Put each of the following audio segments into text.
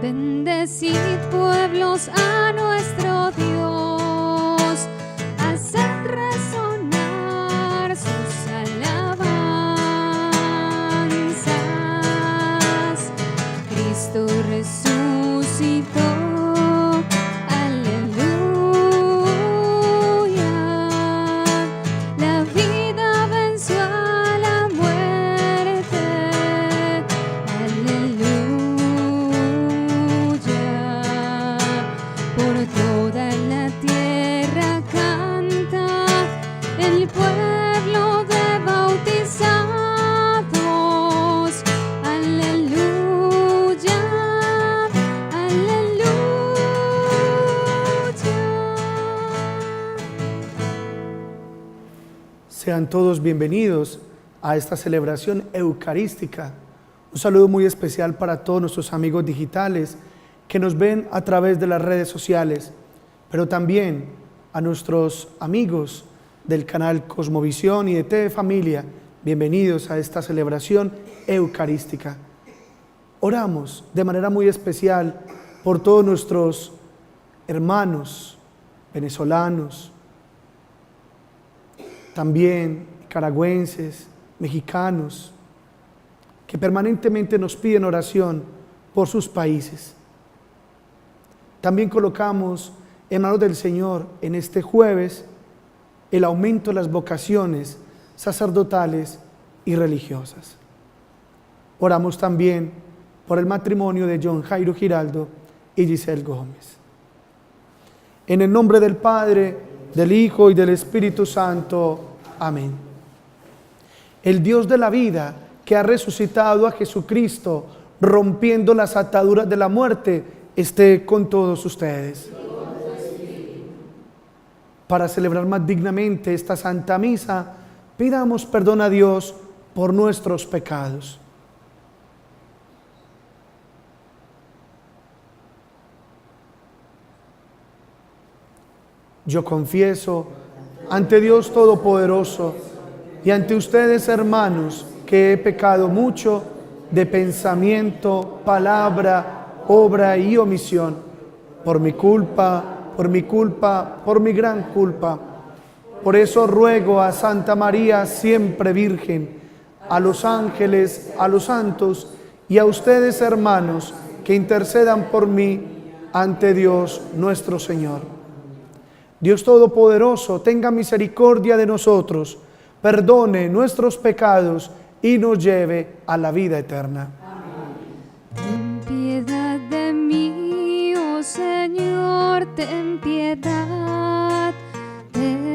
Bendecid pueblos a nuestro Dios, haced resonar sus alabanzas. Cristo resucitó, aleluya. La vida venció a la muerte, aleluya. Por toda la tierra canta el pueblo de bautizados, aleluya, aleluya. Sean todos bienvenidos a esta celebración eucarística. Un saludo muy especial para todos nuestros amigos digitales que nos ven a través de las redes sociales, pero también a nuestros amigos del canal Cosmovisión y de TV Familia. Bienvenidos a esta celebración eucarística. Oramos de manera muy especial por todos nuestros hermanos venezolanos, también nicaragüenses, mexicanos, que permanentemente nos piden oración por sus países. También colocamos en manos del Señor en este jueves el aumento de las vocaciones sacerdotales y religiosas. Oramos también por el matrimonio de John Jairo Giraldo y Giselle Gómez. En el nombre del Padre, del Hijo y del Espíritu Santo. Amén. El Dios de la vida, que ha resucitado a Jesucristo, rompiendo las ataduras de la muerte, esté con todos ustedes. Para celebrar más dignamente esta Santa Misa, pidamos perdón a Dios por nuestros pecados. Yo confieso ante Dios Todopoderoso y ante ustedes, hermanos, que he pecado mucho de pensamiento, palabra, obra y omisión, por mi culpa, por mi gran culpa. Por eso ruego a Santa María, siempre Virgen, a los ángeles, a los santos y a ustedes, hermanos, que intercedan por mí ante Dios nuestro Señor. Dios Todopoderoso, tenga misericordia de nosotros, perdone nuestros pecados y nos lleve a la vida eterna. Ten piedad de mí, oh Señor, ten piedad de mí.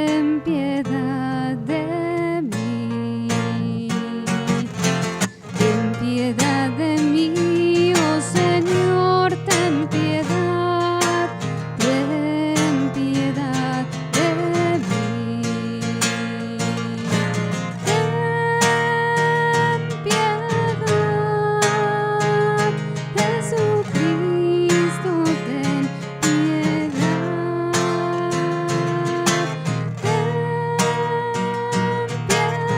Ten piedad de mí, oh Señor, ten piedad de mí. Ten piedad, Jesucristo, ten piedad. Ten piedad,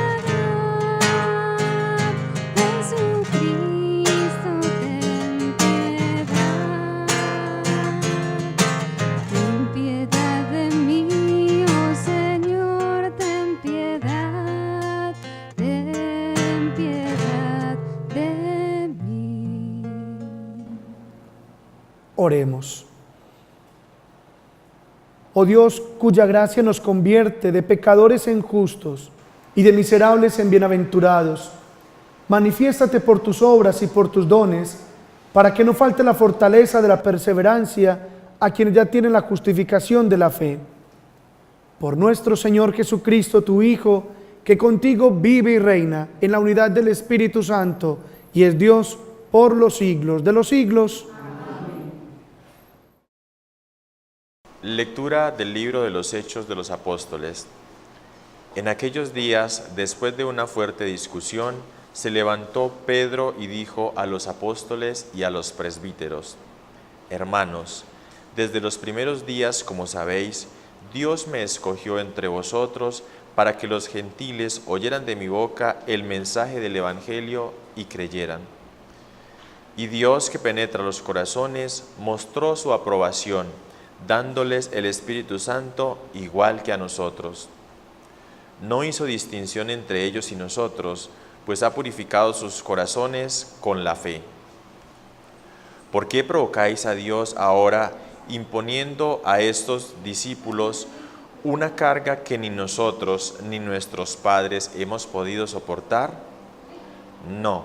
Jesucristo, ten piedad. Ten piedad de mí, oh Señor, ten piedad de mí. Oremos. Oh Dios, cuya gracia nos convierte de pecadores en justos y de miserables en bienaventurados, manifiéstate por tus obras y por tus dones, para que no falte la fortaleza de la perseverancia a quienes ya tienen la justificación de la fe. Por nuestro Señor Jesucristo, tu Hijo, que contigo vive y reina en la unidad del Espíritu Santo, y es Dios por los siglos de los siglos. Lectura del libro de los Hechos de los Apóstoles. En aquellos días, después de una fuerte discusión, se levantó Pedro y dijo a los apóstoles y a los presbíteros: Hermanos, desde los primeros días, como sabéis, Dios me escogió entre vosotros para que los gentiles oyeran de mi boca el mensaje del Evangelio y creyeran. Y Dios, que penetra los corazones, mostró su aprobación, dándoles el Espíritu Santo igual que a nosotros. No hizo distinción entre ellos y nosotros, pues ha purificado sus corazones con la fe. ¿Por qué provocáis a Dios ahora, imponiendo a estos discípulos una carga que ni nosotros ni nuestros padres hemos podido soportar? No,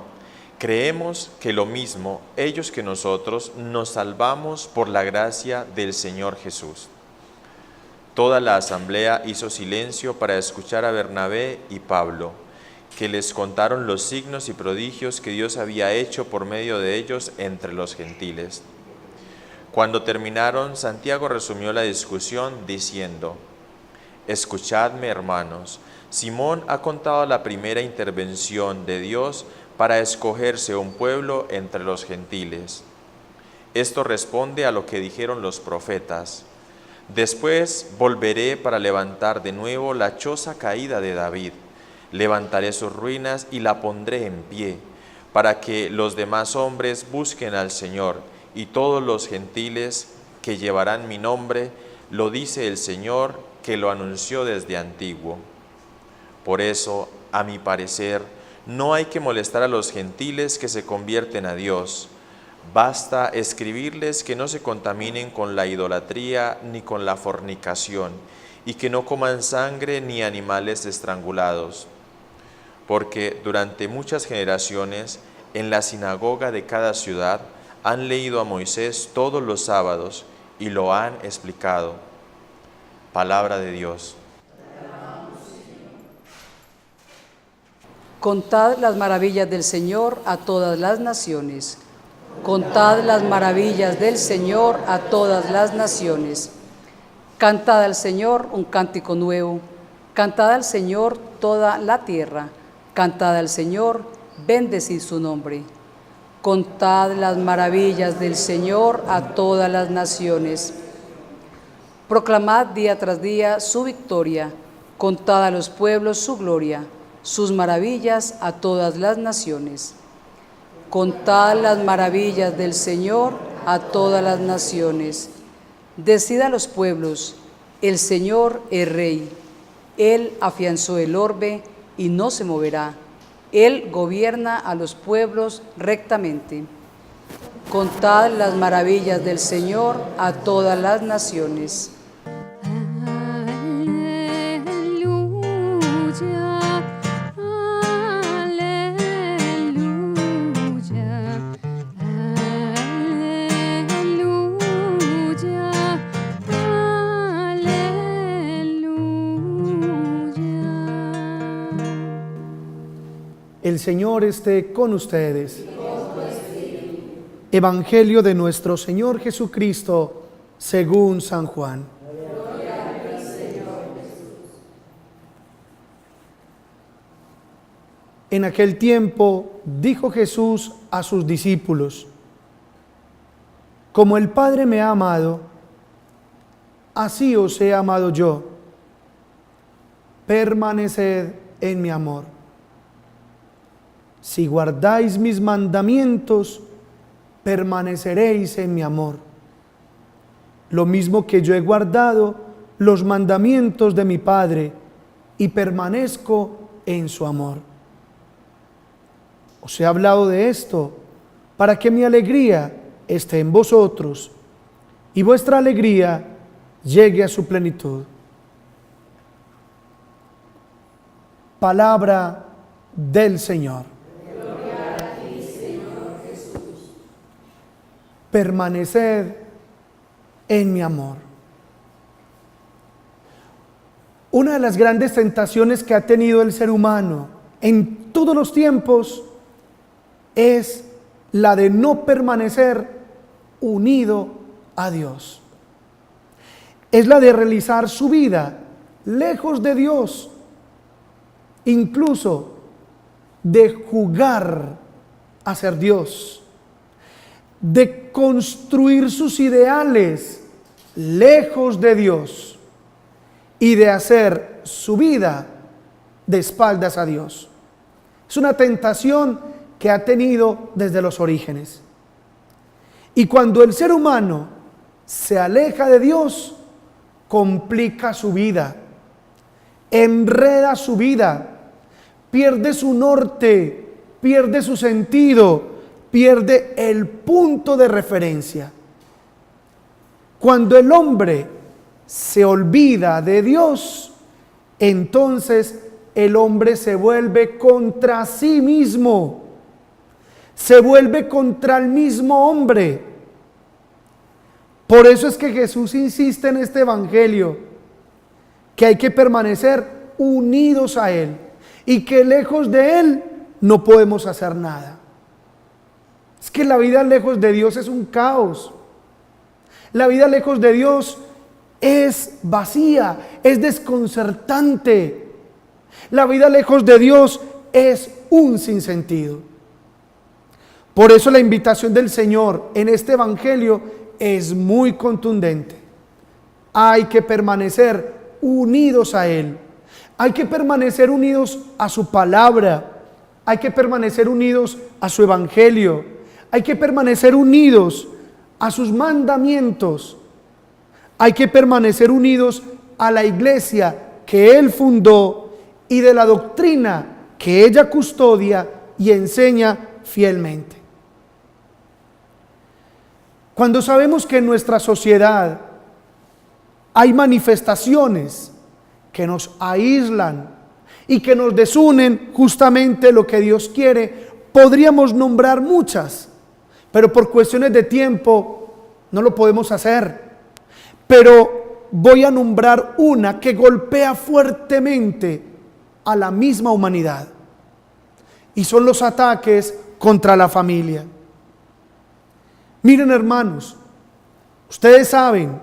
creemos que lo mismo ellos que nosotros nos salvamos por la gracia del Señor Jesús. Toda la asamblea hizo silencio para escuchar a Bernabé y Pablo, que les contaron los signos y prodigios que Dios había hecho por medio de ellos entre los gentiles. Cuando terminaron, Santiago resumió la discusión diciendo: Escuchadme, hermanos, Simón ha contado la primera intervención de Dios para escogerse un pueblo entre los gentiles. Esto responde a lo que dijeron los profetas: Después volveré para levantar de nuevo la choza caída de David. Levantaré sus ruinas y la pondré en pie, para que los demás hombres busquen al Señor, y todos los gentiles que llevarán mi nombre, lo dice el Señor, que lo anunció desde antiguo. Por eso, a mi parecer, no hay que molestar a los gentiles que se convierten a Dios. Basta escribirles que no se contaminen con la idolatría ni con la fornicación, y que no coman sangre ni animales estrangulados. Porque durante muchas generaciones, en la sinagoga de cada ciudad, han leído a Moisés todos los sábados y lo han explicado. Palabra de Dios. Contad las maravillas del Señor a todas las naciones. Contad las maravillas del Señor a todas las naciones. Cantad al Señor un cántico nuevo. Cantad al Señor toda la tierra. Cantad al Señor, bendecid su nombre. Contad las maravillas del Señor a todas las naciones. Proclamad día tras día su victoria. Contad a los pueblos su gloria, sus maravillas a todas las naciones. Contad las maravillas del Señor a todas las naciones. Decid a los pueblos: el Señor es Rey. Él afianzó el orbe y no se moverá. Él gobierna a los pueblos rectamente. Contad las maravillas del Señor a todas las naciones. El Señor esté con ustedes. Evangelio de nuestro Señor Jesucristo según San Juan. En aquel tiempo dijo Jesús a sus discípulos: Como el Padre me ha amado, así os he amado yo. Permaneced en mi amor. Si guardáis mis mandamientos, permaneceréis en mi amor. Lo mismo que yo he guardado los mandamientos de mi Padre y permanezco en su amor. Os he hablado de esto para que mi alegría esté en vosotros y vuestra alegría llegue a su plenitud. Palabra del Señor. Permaneced en mi amor. Una de las grandes tentaciones que ha tenido el ser humano en todos los tiempos es la de no permanecer unido a Dios. Es la de realizar su vida lejos de Dios, incluso de jugar a ser Dios, de construir sus ideales lejos de Dios y de hacer su vida de espaldas a Dios. Es una tentación que ha tenido desde los orígenes. Y cuando el ser humano se aleja de Dios, complica su vida, enreda su vida, pierde su norte, pierde su sentido, pierde el punto de referencia. Cuando el hombre se olvida de Dios, entonces el hombre se vuelve contra sí mismo, se vuelve contra el mismo hombre. Por eso es que Jesús insiste en este evangelio, que hay que permanecer unidos a Él y que lejos de Él no podemos hacer nada. Es que la vida lejos de Dios es un caos. La vida lejos de Dios es vacía, es desconcertante. La vida lejos de Dios es un sinsentido. Por eso la invitación del Señor en este evangelio es muy contundente. Hay que permanecer unidos a Él. Hay que permanecer unidos a su palabra. Hay que permanecer unidos a su evangelio. Hay que permanecer unidos a sus mandamientos. Hay que permanecer unidos a la iglesia que Él fundó y de la doctrina que ella custodia y enseña fielmente. Cuando sabemos que en nuestra sociedad hay manifestaciones que nos aíslan y que nos desunen justamente lo que Dios quiere, podríamos nombrar muchas, pero por cuestiones de tiempo no lo podemos hacer. Pero voy a nombrar una que golpea fuertemente a la misma humanidad, y son los ataques contra la familia. Miren, hermanos, ustedes saben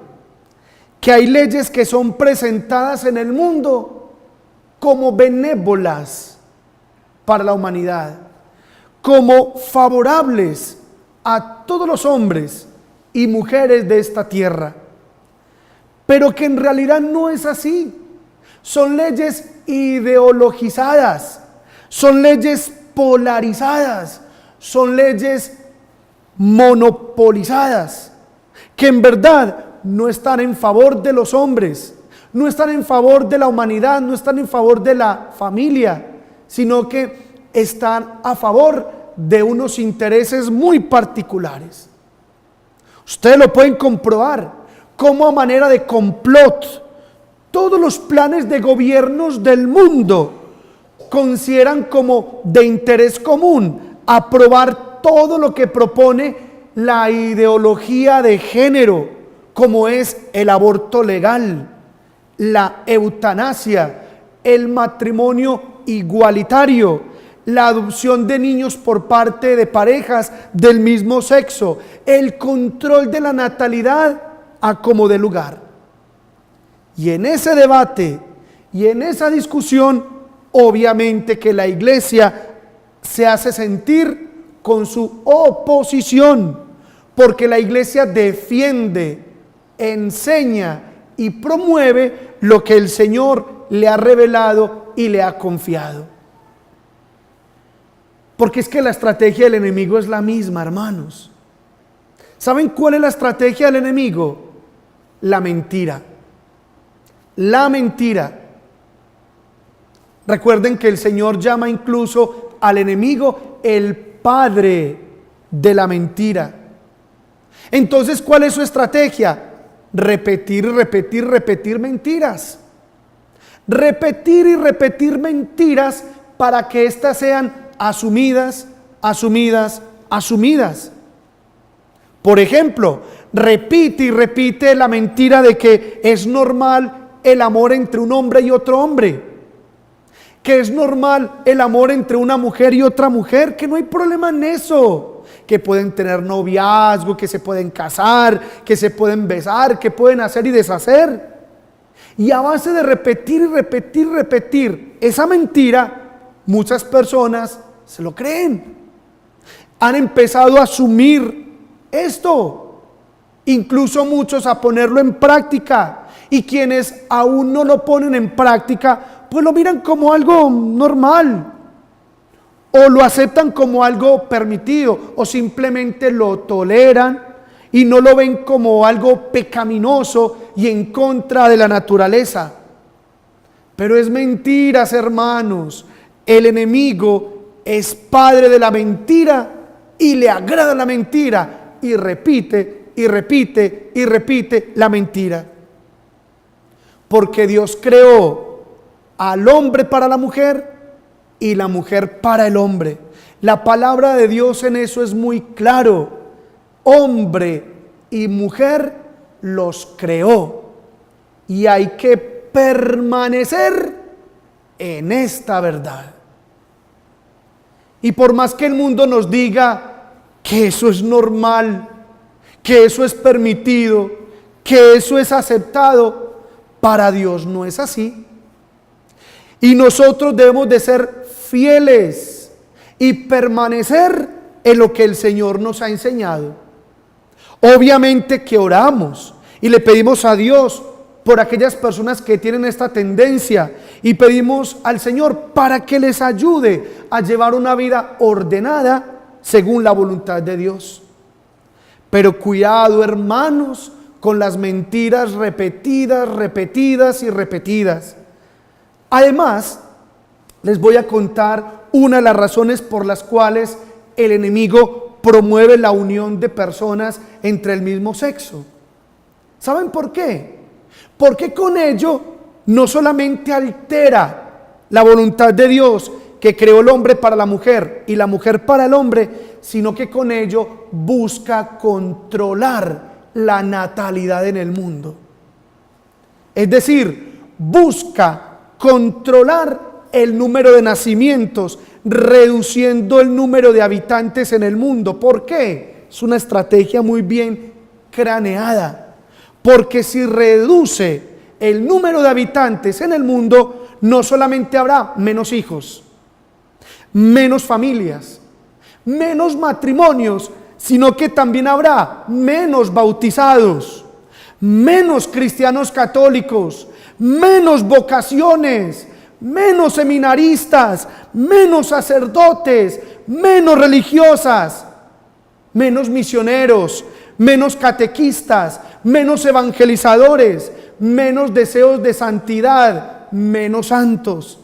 que hay leyes que son presentadas en el mundo como benévolas para la humanidad, como favorables a todos los hombres y mujeres de esta tierra, pero que en realidad no es así. Son leyes ideologizadas, son leyes polarizadas, son leyes monopolizadas, que en verdad no están en favor de los hombres, no están en favor de la humanidad, no están en favor de la familia, sino que están a favor de unos intereses muy particulares. Ustedes lo pueden comprobar, como a manera de complot, todos los planes de gobiernos del mundo consideran como de interés común aprobar todo lo que propone la ideología de género, como es el aborto legal, la eutanasia, el matrimonio igualitario, la adopción de niños por parte de parejas del mismo sexo, el control de la natalidad a como dé lugar. Y en ese debate y en esa discusión, obviamente que la iglesia se hace sentir con su oposición, porque la iglesia defiende, enseña y promueve lo que el Señor le ha revelado y le ha confiado. Porque es que la estrategia del enemigo es la misma, hermanos. ¿Saben cuál es la estrategia del enemigo? La mentira. La mentira. Recuerden que el Señor llama incluso al enemigo el padre de la mentira. Entonces, ¿cuál es su estrategia? Repetir, repetir, repetir mentiras. Repetir y repetir mentiras para que éstas sean asumidas, asumidas, asumidas. Por ejemplo, repite y repite la mentira de que es normal el amor entre un hombre y otro hombre, que es normal el amor entre una mujer y otra mujer, que no hay problema en eso, que pueden tener noviazgo, que se pueden casar, que se pueden besar, que pueden hacer y deshacer. Y a base de repetir y repetir y repetir esa mentira, muchas personas se lo creen. Han empezado a asumir esto, incluso muchos a ponerlo en práctica, y quienes aún no lo ponen en práctica, pues lo miran como algo normal, o lo aceptan como algo permitido, o simplemente lo toleran, y no lo ven como algo pecaminoso y en contra de la naturaleza. Pero es mentiras, hermanos. El enemigo es padre de la mentira y le agrada la mentira y repite y repite y repite la mentira. Porque Dios creó al hombre para la mujer y la mujer para el hombre. La palabra de Dios en eso es muy claro. Hombre y mujer los creó y hay que permanecer en esta verdad. Y por más que el mundo nos diga que eso es normal, que eso es permitido, que eso es aceptado, para Dios no es así. Y nosotros debemos de ser fieles y permanecer en lo que el Señor nos ha enseñado. Obviamente que oramos y le pedimos a Dios por aquellas personas que tienen esta tendencia y pedimos al Señor para que les ayude a llevar una vida ordenada según la voluntad de Dios. Pero cuidado, hermanos, con las mentiras repetidas, repetidas y repetidas. Además, les voy a contar una de las razones por las cuales el enemigo promueve la unión de personas entre el mismo sexo. ¿Saben por qué? Porque con ello no solamente altera la voluntad de Dios que creó el hombre para la mujer y la mujer para el hombre, sino que con ello busca controlar la natalidad en el mundo. Es decir, busca controlar el número de nacimientos, reduciendo el número de habitantes en el mundo. ¿Por qué? Es una estrategia muy bien craneada. Porque si reduce el número de habitantes en el mundo, no solamente habrá menos hijos, menos familias, menos matrimonios, sino que también habrá menos bautizados, menos cristianos católicos, menos vocaciones, menos seminaristas, menos sacerdotes, menos religiosas, menos misioneros, menos catequistas, menos evangelizadores, menos deseos de santidad, menos santos.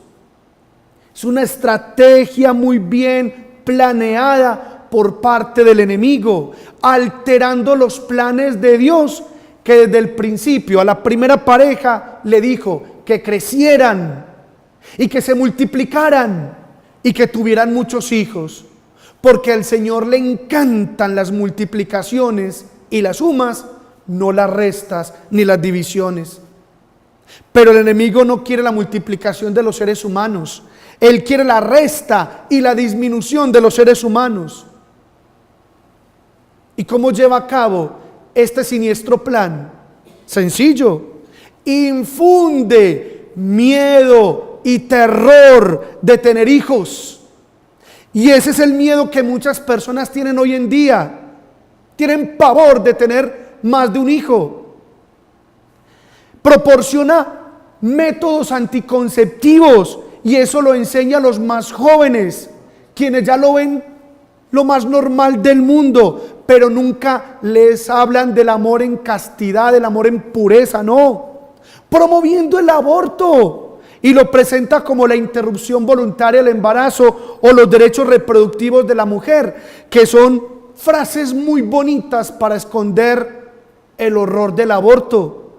Es una estrategia muy bien planeada por parte del enemigo, alterando los planes de Dios, que desde el principio a la primera pareja le dijo que crecieran y que se multiplicaran y que tuvieran muchos hijos, porque al Señor le encantan las multiplicaciones y las sumas, no las restas ni las divisiones. Pero el enemigo no quiere la multiplicación de los seres humanos, él quiere la resta y la disminución de los seres humanos. ¿Y cómo lleva a cabo este siniestro plan? Sencillo: infunde miedo y terror de tener hijos. Y ese es el miedo que muchas personas tienen hoy en día. Tienen pavor de tener más de un hijo. Proporciona métodos anticonceptivos y eso lo enseña a los más jóvenes, quienes ya lo ven lo más normal del mundo, pero nunca les hablan del amor en castidad, del amor en pureza, no. Promoviendo el aborto y lo presenta como la interrupción voluntaria del embarazo o los derechos reproductivos de la mujer, que son frases muy bonitas para esconder el horror del aborto.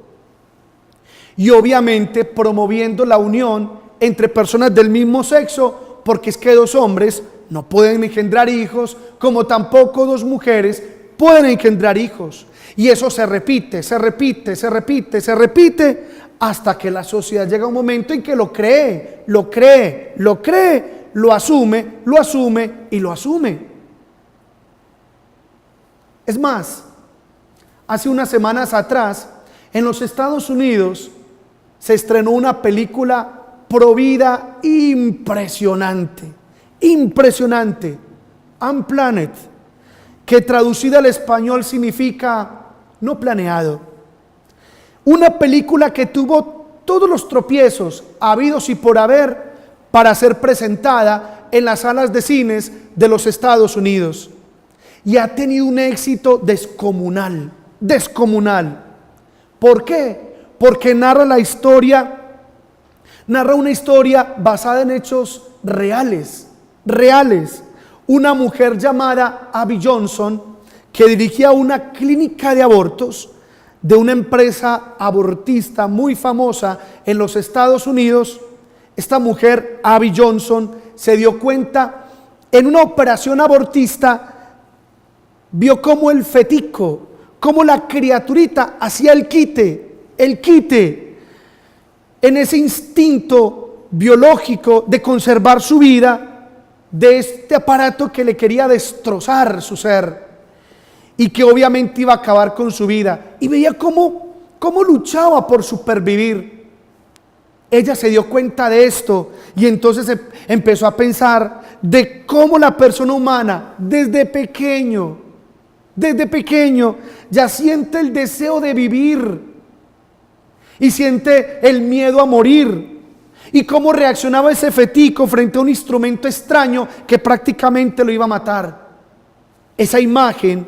Y obviamente promoviendo la unión entre personas del mismo sexo, porque es que dos hombres no pueden engendrar hijos, como tampoco dos mujeres pueden engendrar hijos. Y eso se repite, se repite, se repite, se repite, hasta que la sociedad llega a un momento en que lo cree, lo cree, lo cree, lo asume y lo asume. Es más, hace unas semanas atrás, en los Estados Unidos, se estrenó una película pro vida impresionante, impresionante, Unplanned, que traducida al español significa no planeado. Una película que tuvo todos los tropiezos habidos y por haber para ser presentada en las salas de cines de los Estados Unidos. y ha tenido un éxito descomunal, descomunal. ¿Por qué? Porque narra una historia basada en hechos reales. Una mujer llamada Abby Johnson, que dirigía una clínica de abortos de una empresa abortista muy famosa en los Estados Unidos. Esta mujer, Abby Johnson, se dio cuenta en una operación abortista, vio cómo el fetico, cómo la criaturita hacía el quite, en ese instinto biológico de conservar su vida, de este aparato que le quería destrozar su ser y que obviamente iba a acabar con su vida. Y veía cómo luchaba por supervivir. Ella se dio cuenta de esto y entonces empezó a pensar de cómo la persona humana desde pequeño ya siente el deseo de vivir y siente el miedo a morir, y cómo reaccionaba ese fetico frente a un instrumento extraño que prácticamente lo iba a matar. Esa imagen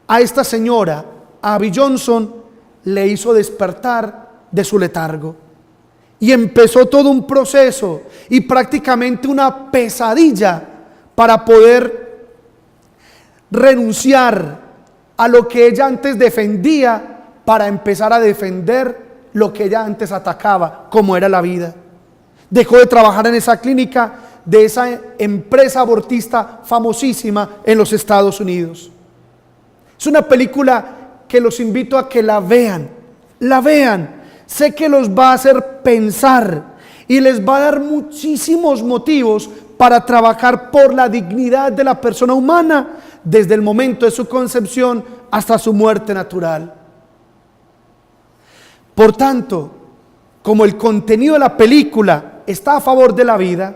a esta señora, a Abby Johnson, le hizo despertar de su letargo. Y empezó todo un proceso y prácticamente una pesadilla para poder renunciar a lo que ella antes defendía para empezar a defender lo que ella antes atacaba, como era la vida. Dejó de trabajar en esa clínica de esa empresa abortista famosísima en los Estados Unidos. Es una película que los invito a que la vean. Sé que los va a hacer pensar y les va a dar muchísimos motivos para trabajar por la dignidad de la persona humana desde el momento de su concepción hasta su muerte natural. Por tanto, como el contenido de la película está a favor de la vida,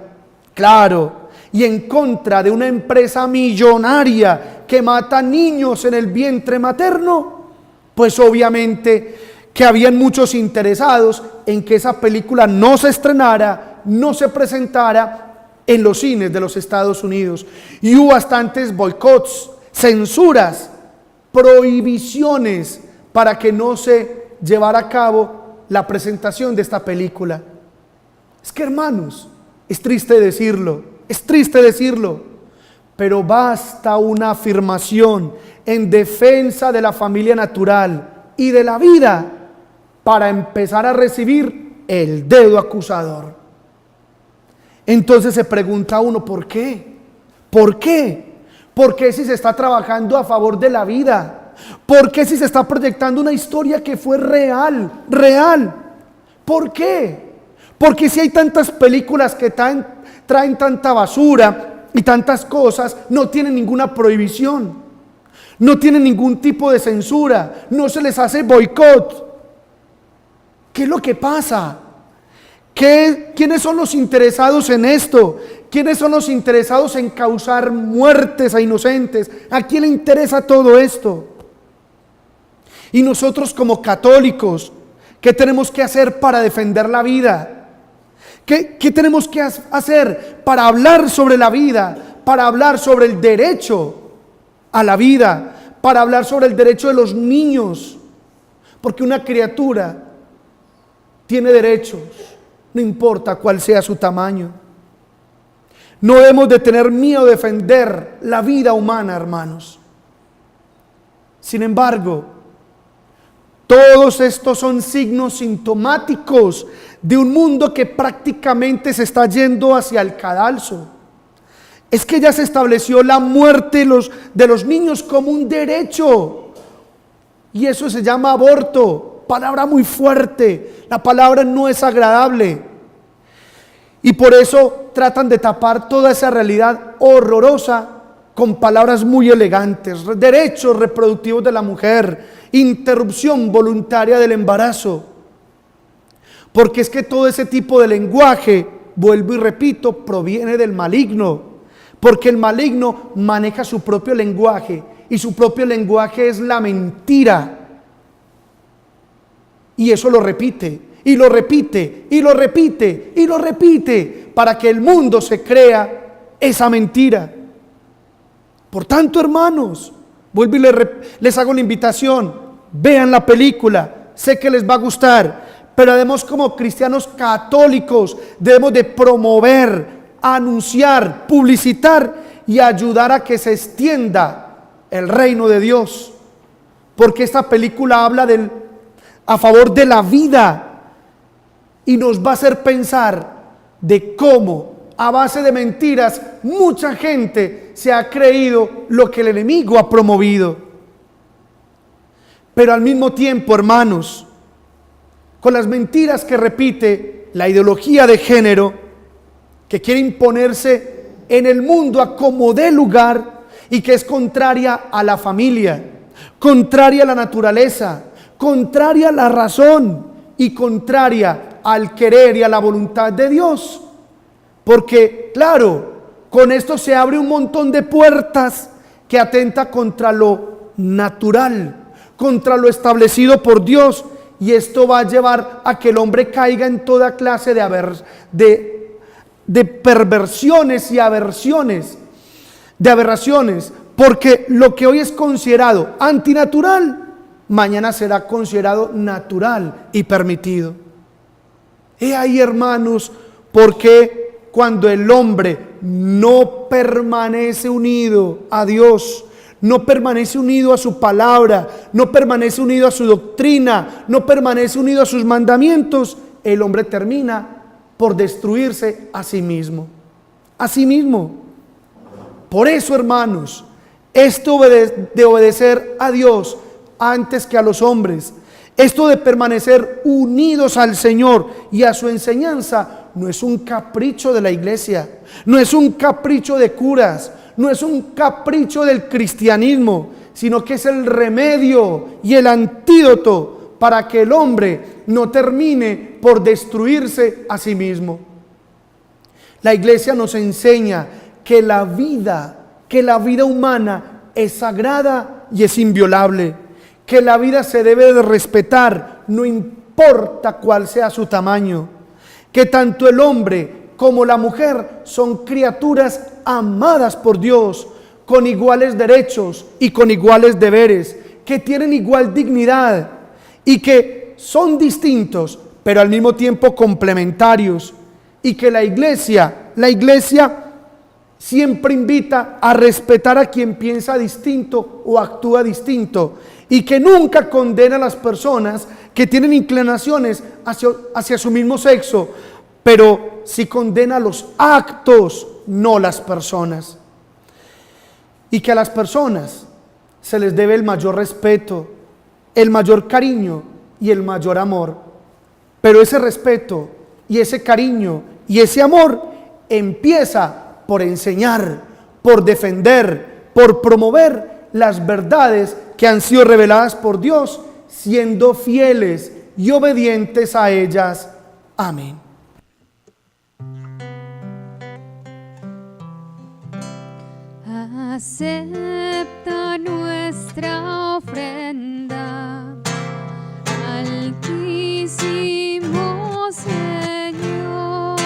claro, y en contra de una empresa millonaria que mata niños en el vientre materno, pues obviamente que habían muchos interesados en que esa película no se estrenara, no se presentara en los cines de los Estados Unidos. Y hubo bastantes boicots, censuras, prohibiciones para que no se llevara a cabo la presentación de esta película. Es que, hermanos, es triste decirlo, pero basta una afirmación en defensa de la familia natural y de la vida para empezar a recibir el dedo acusador. Entonces se pregunta uno, ¿por qué? ¿Por qué? ¿Por qué si se está trabajando a favor de la vida? ¿Por qué si se está proyectando una historia que fue real? ¿Por qué? Porque si hay tantas películas que traen tanta basura y tantas cosas, no tienen ninguna prohibición, no tienen ningún tipo de censura, no se les hace boicot. ¿Qué es lo que pasa? ¿Quiénes son los interesados en esto? ¿Quiénes son los interesados en causar muertes a inocentes? ¿A quién le interesa todo esto? Y nosotros como católicos, ¿qué tenemos que hacer para defender la vida? ¿Qué tenemos que hacer para hablar sobre la vida? Para hablar sobre el derecho a la vida, para hablar sobre el derecho de los niños, porque una criatura tiene derechos, no importa cuál sea su tamaño. No debemos de tener miedo de defender la vida humana, hermanos. Sin embargo, todos estos son signos sintomáticos de un mundo que prácticamente se está yendo hacia el cadalso. Es que ya se estableció la muerte de los niños como un derecho, y eso se llama aborto. Palabra muy fuerte, la palabra no es agradable, y por eso tratan de tapar toda esa realidad horrorosa con palabras muy elegantes: derechos reproductivos de la mujer, interrupción voluntaria del embarazo. Porque es que todo ese tipo de lenguaje, vuelvo y repito, proviene del maligno, porque el maligno maneja su propio lenguaje, y su propio lenguaje es la mentira. Y eso lo repite, y lo repite, y lo repite, y lo repite, para que el mundo se crea esa mentira. Por tanto, hermanos, vuelvo y les hago la invitación, vean la película, sé que les va a gustar, pero además como cristianos católicos debemos de promover, anunciar, publicitar y ayudar a que se extienda el reino de Dios, porque esta película habla a favor de la vida y nos va a hacer pensar de cómo a base de mentiras mucha gente se ha creído lo que el enemigo ha promovido. Pero al mismo tiempo, hermanos, con las mentiras que repite la ideología de género, que quiere imponerse en el mundo a como dé lugar y que es contraria a la familia, contraria a la naturaleza, contraria a la razón y contraria al querer y a la voluntad de Dios. Porque, claro, con esto se abre un montón de puertas que atenta contra lo natural, contra lo establecido por Dios, y esto va a llevar a que el hombre caiga en toda clase de perversiones y aberraciones, porque lo que hoy es considerado antinatural, mañana será considerado natural y permitido. He ahí, hermanos, porque cuando el hombre no permanece unido a Dios, no permanece unido a su palabra, no permanece unido a su doctrina, no permanece unido a sus mandamientos, el hombre termina por destruirse a sí mismo. A sí mismo. Por eso, hermanos, esto de obedecer a Dios antes que a los hombres, esto de permanecer unidos al Señor y a su enseñanza, no es un capricho de la iglesia, no es un capricho de curas, no es un capricho del cristianismo, sino que es el remedio y el antídoto para que el hombre no termine por destruirse a sí mismo. La iglesia nos enseña que la vida humana es sagrada y es inviolable, que la vida se debe de respetar, no importa cuál sea su tamaño, que tanto el hombre como la mujer son criaturas amadas por Dios, con iguales derechos y con iguales deberes, que tienen igual dignidad y que son distintos, pero al mismo tiempo complementarios, y que la iglesia siempre invita a respetar a quien piensa distinto o actúa distinto, y que nunca condena a las personas que tienen inclinaciones hacia su mismo sexo, pero sí condena los actos, no las personas. Y que a las personas se les debe el mayor respeto, el mayor cariño y el mayor amor. Pero ese respeto y ese cariño y ese amor empieza por enseñar, por defender, por promover las verdades que han sido reveladas por Dios, siendo fieles y obedientes a ellas. Amén. Acepta nuestra ofrenda, Altísimo Señor,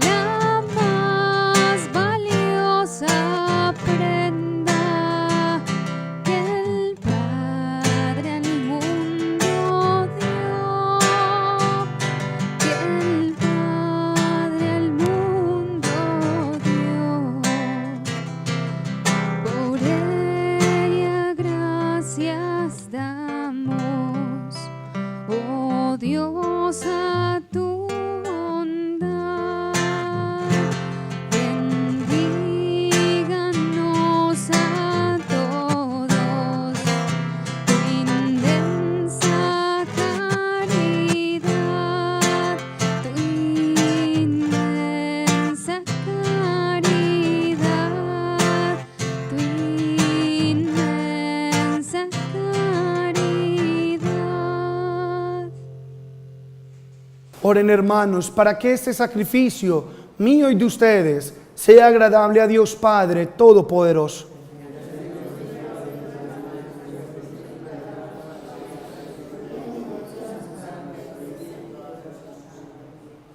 la más valiosa prenda que el Padre al mundo dio, que el Padre al mundo dio. Por ella gracias damos, oh Dios, a tu bondad. Bendíganos a todos tu inmensa caridad, tu inmensa caridad, tu inmensa caridad. Oren, hermanos, para que este sacrificio mío y de ustedes sea agradable a Dios Padre Todopoderoso.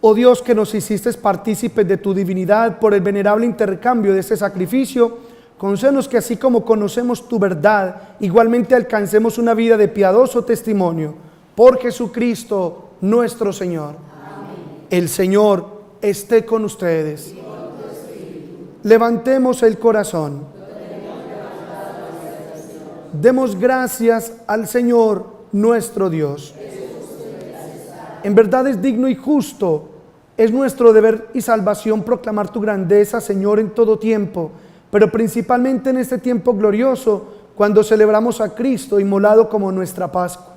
Oh Dios, que nos hiciste partícipes de tu divinidad por el venerable intercambio de este sacrificio, concédenos que así como conocemos tu verdad, igualmente alcancemos una vida de piadoso testimonio. Por Jesucristo nuestro Señor. Amén. El Señor esté con ustedes. Y con tu espíritu. Levantemos el corazón. Demos gracias al Señor nuestro Dios. En verdad es digno y justo, es nuestro deber y salvación proclamar tu grandeza, Señor, en todo tiempo, pero principalmente en este tiempo glorioso, cuando celebramos a Cristo inmolado como nuestra Pascua.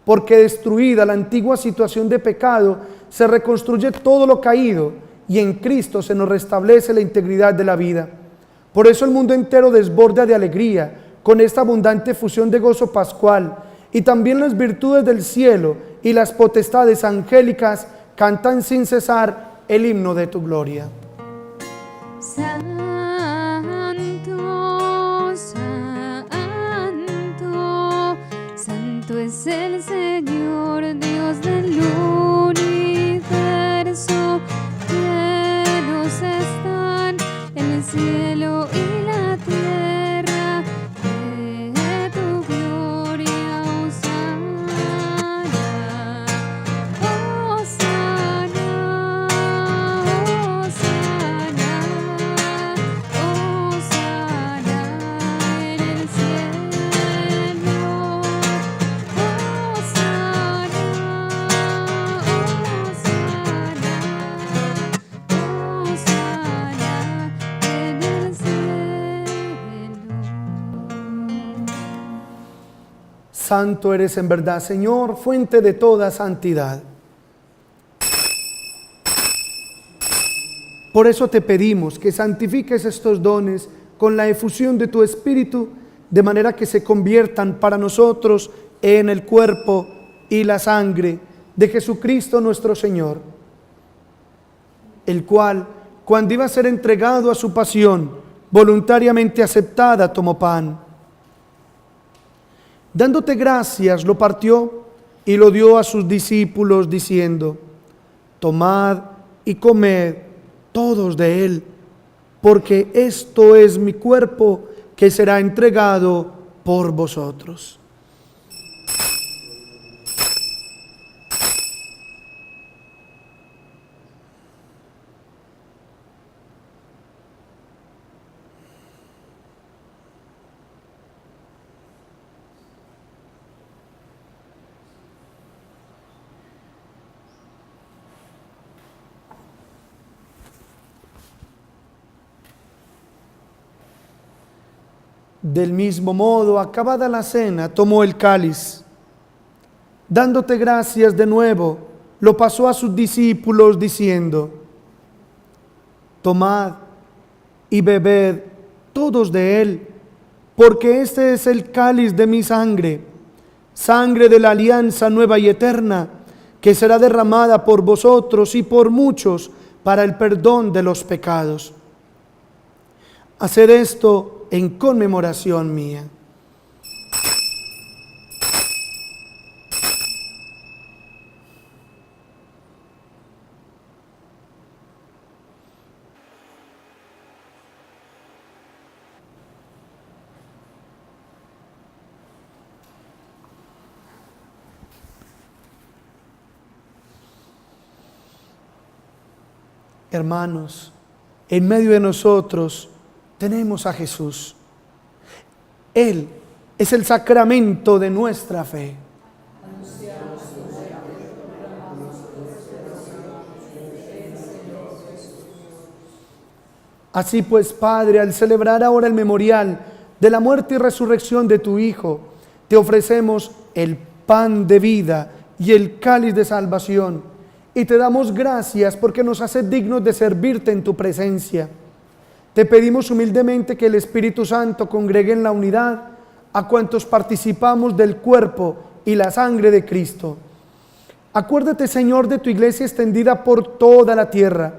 Porque destruida la antigua situación de pecado, se reconstruye todo lo caído y en Cristo se nos restablece la integridad de la vida. Por eso el mundo entero desborda de alegría con esta abundante fusión de gozo pascual, y también las virtudes del cielo y las potestades angélicas cantan sin cesar el himno de tu gloria. Santo, santo, santo es el Señor, Dios del universo. Llenos están el cielo y la tierra de tu gloria. Hosana, hosana, hosana, hosana en el cielo. Hosana, hosana, hosana en el cielo. Santo eres en verdad, Señor, fuente de toda santidad. Por eso te pedimos que santifiques estos dones con la efusión de tu Espíritu, de manera que se conviertan para nosotros en el cuerpo y la sangre de Jesucristo nuestro Señor, el cual, cuando iba a ser entregado a su pasión, voluntariamente aceptada, tomó pan. Dándote gracias, lo partió y lo dio a sus discípulos, diciendo: tomad y comed todos de él, porque esto es mi cuerpo que será entregado por vosotros. Del mismo modo, acabada la cena, tomó el cáliz. Dándote gracias de nuevo, lo pasó a sus discípulos diciendo: tomad y bebed todos de él, porque este es el cáliz de mi sangre, sangre de la alianza nueva y eterna, que será derramada por vosotros y por muchos para el perdón de los pecados. Haced esto en conmemoración mía. Hermanos, en medio de nosotros tenemos a Jesús. Él es el sacramento de nuestra fe. Así pues, Padre, al celebrar ahora el memorial de la muerte y resurrección de tu Hijo, te ofrecemos el pan de vida y el cáliz de salvación, y te damos gracias porque nos haces dignos de servirte en tu presencia. Te pedimos humildemente que el Espíritu Santo congregue en la unidad a cuantos participamos del cuerpo y la sangre de Cristo. Acuérdate, Señor, de tu iglesia extendida por toda la tierra,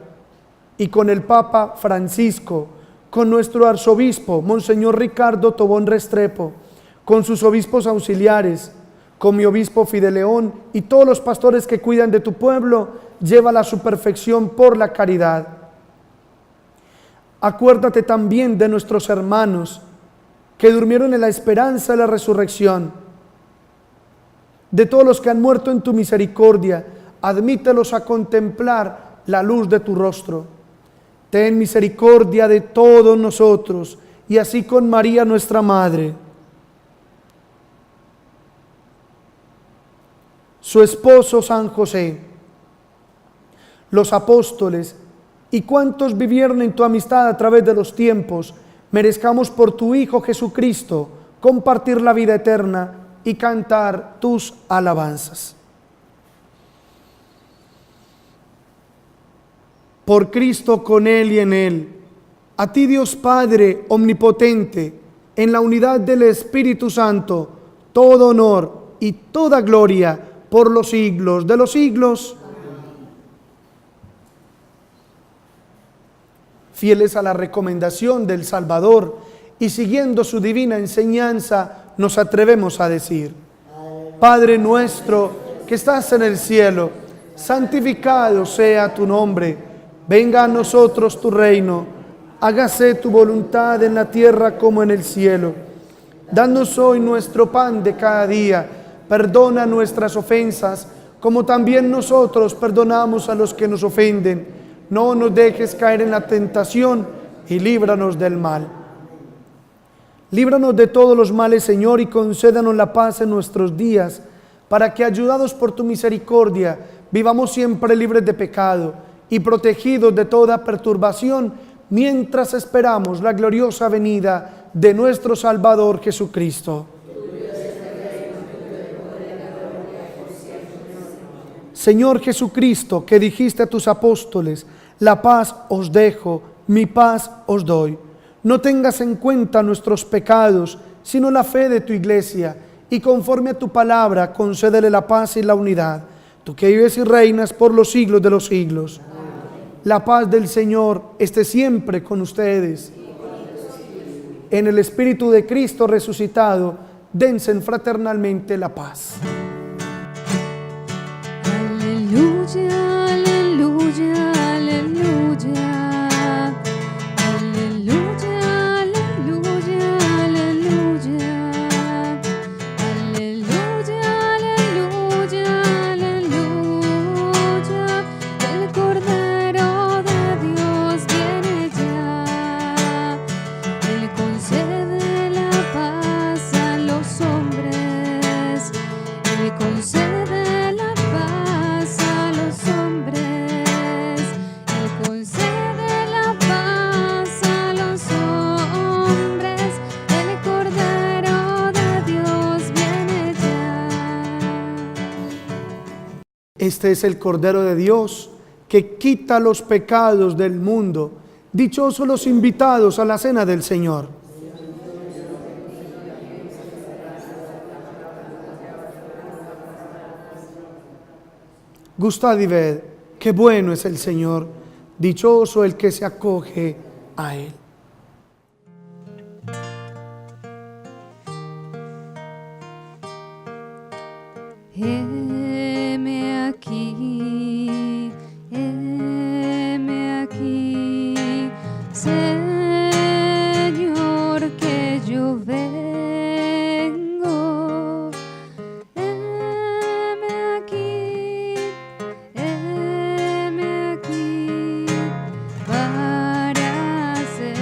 y con el Papa Francisco, con nuestro arzobispo, Monseñor Ricardo Tobón Restrepo, con sus obispos auxiliares, con mi obispo Fideleón y todos los pastores que cuidan de tu pueblo, llévala a su perfección por la caridad. Acuérdate también de nuestros hermanos que durmieron en la esperanza de la resurrección, de todos los que han muerto en tu misericordia. Admítelos a contemplar la luz de tu rostro. Ten misericordia de todos nosotros, y así con María nuestra Madre, su esposo San José, los apóstoles y cuantos vivieron en tu amistad a través de los tiempos, merezcamos por tu Hijo Jesucristo compartir la vida eterna y cantar tus alabanzas. Por Cristo, con Él y en Él, a ti Dios Padre omnipotente, en la unidad del Espíritu Santo, todo honor y toda gloria por los siglos de los siglos. Fieles a la recomendación del Salvador y siguiendo su divina enseñanza, nos atrevemos a decir: Padre nuestro que estás en el cielo, santificado sea tu nombre. Venga a nosotros tu reino. Hágase tu voluntad en la tierra como en el cielo. Danos hoy nuestro pan de cada día. Perdona nuestras ofensas, como también nosotros perdonamos a los que nos ofenden. No nos dejes caer en la tentación y líbranos del mal. Líbranos de todos los males, Señor, y concédanos la paz en nuestros días, para que, ayudados por tu misericordia, vivamos siempre libres de pecado y protegidos de toda perturbación, mientras esperamos la gloriosa venida de nuestro Salvador Jesucristo. Señor Jesucristo, que dijiste a tus apóstoles: la paz os dejo, mi paz os doy. No tengas en cuenta nuestros pecados, sino la fe de tu iglesia, y conforme a tu palabra, concédele la paz y la unidad. Tú que vives y reinas por los siglos de los siglos. La paz del Señor esté siempre con ustedes. En el Espíritu de Cristo resucitado, dense fraternalmente la paz. Aleluya, aleluya, aleluya. Aleluya, aleluya, aleluya. Aleluya, aleluya, aleluya. El Cordero de Dios viene ya. Él concede la paz a los hombres. Él concede la paz a los hombres. Él concede la paz a los hombres. El Cordero de Dios viene ya. Este es el Cordero de Dios que quita los pecados del mundo. Dichosos los invitados a la cena del Señor. Gustad y ved, qué bueno es el Señor. Dichoso el que se acoge a Él. Heme aquí, Señor, que yo vengo. Heme aquí, para ser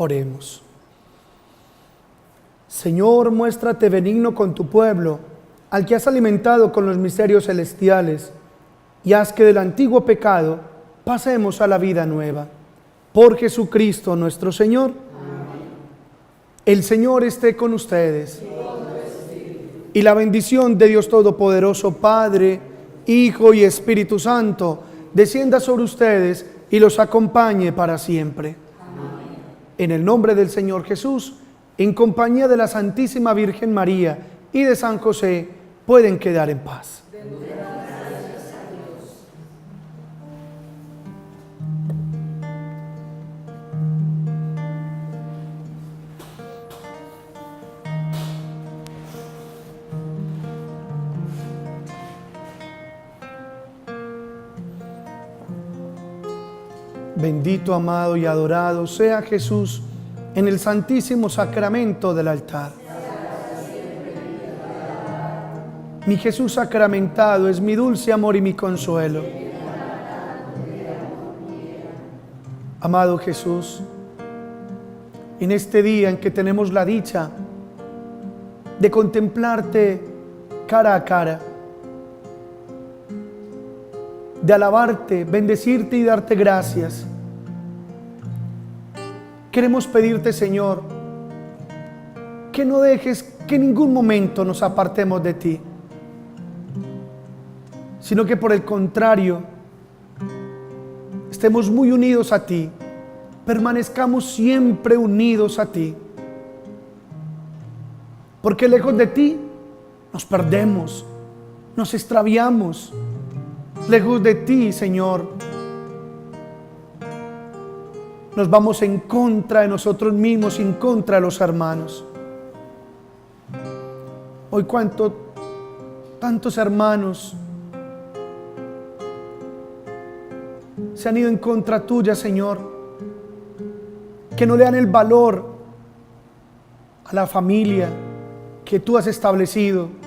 Oremos. Señor, muéstrate benigno con tu pueblo, al que has alimentado con los misterios celestiales, y haz que del antiguo pecado pasemos a la vida nueva. Por Jesucristo nuestro Señor. Amén. El Señor esté con ustedes. Y la bendición de Dios Todopoderoso, Padre, Hijo y Espíritu Santo, descienda sobre ustedes y los acompañe para siempre. Amén. En el nombre del Señor Jesús, en compañía de la Santísima Virgen María y de San José, pueden quedar en paz. Bendito, amado y adorado sea Jesús en el santísimo sacramento del altar. Mi Jesús sacramentado es mi dulce amor y mi consuelo. Amado Jesús, en este día en que tenemos la dicha de contemplarte cara a cara, de alabarte, bendecirte y darte gracias, queremos pedirte, Señor, que no dejes que en ningún momento nos apartemos de ti, sino que por el contrario, estemos muy unidos a ti, permanezcamos siempre unidos a ti, porque lejos de ti nos perdemos, nos extraviamos. Lejos de ti, Señor, nos vamos en contra de nosotros mismos, en contra de los hermanos. Hoy tantos hermanos se han ido en contra tuya, Señor, que no le dan el valor a la familia que tú has establecido,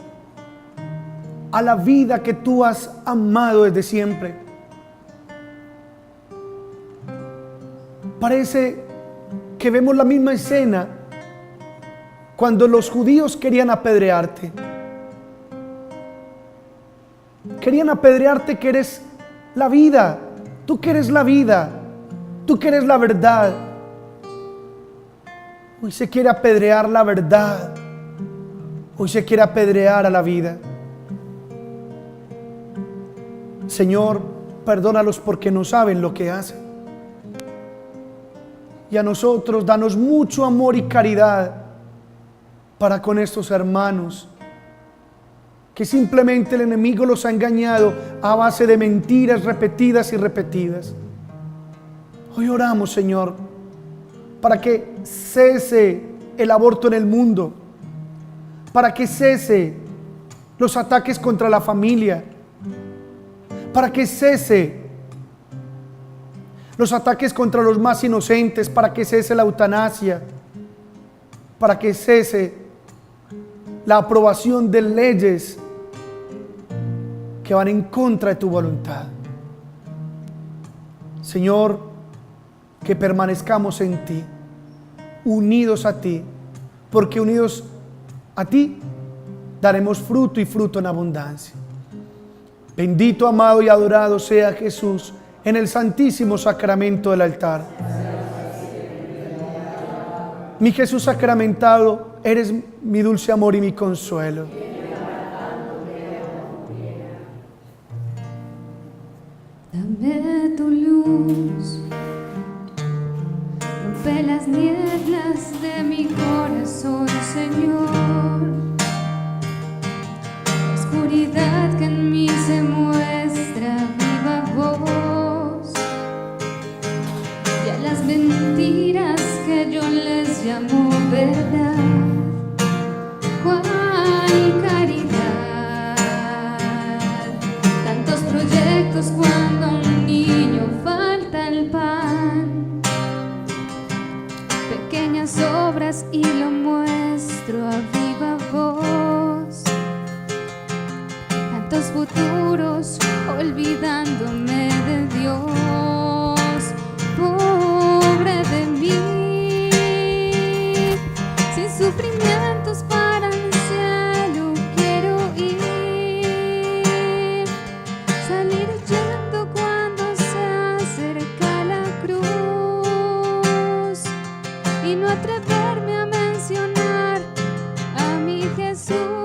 a la vida que tú has amado desde siempre. Parece que vemos la misma escena cuando los judíos querían apedrearte. Querían apedrearte que eres la vida, tú que eres la vida, tú que eres la verdad. Hoy se quiere apedrear la verdad, hoy se quiere apedrear a la vida. Señor, perdónalos porque no saben lo que hacen. Y a nosotros, danos mucho amor y caridad para con estos hermanos, que simplemente el enemigo los ha engañado a base de mentiras repetidas y repetidas. Hoy oramos, Señor, para que cese el aborto en el mundo, para que cese los ataques contra la familia, para que cese los ataques contra los más inocentes, para que cese la eutanasia, para que cese la aprobación de leyes que van en contra de tu voluntad. Señor, que permanezcamos en ti, unidos a ti, porque unidos a ti daremos fruto y fruto en abundancia. Bendito, amado y adorado sea Jesús en el santísimo sacramento del altar. Mi Jesús sacramentado, eres mi dulce amor y mi consuelo. Dame tu luz, rompe las nieblas de mi corazón, Señor. La oscuridad que en mí se muestra viva voz, y a las mentiras que yo les llamo verdad, cuál caridad. Tantos proyectos cuando a un niño falta el pan, pequeñas obras y lo muestro a viva voz. Tantos futuros olvidándome de Dios, pobre de mí. no atreverme a mencionar a mi Jesús.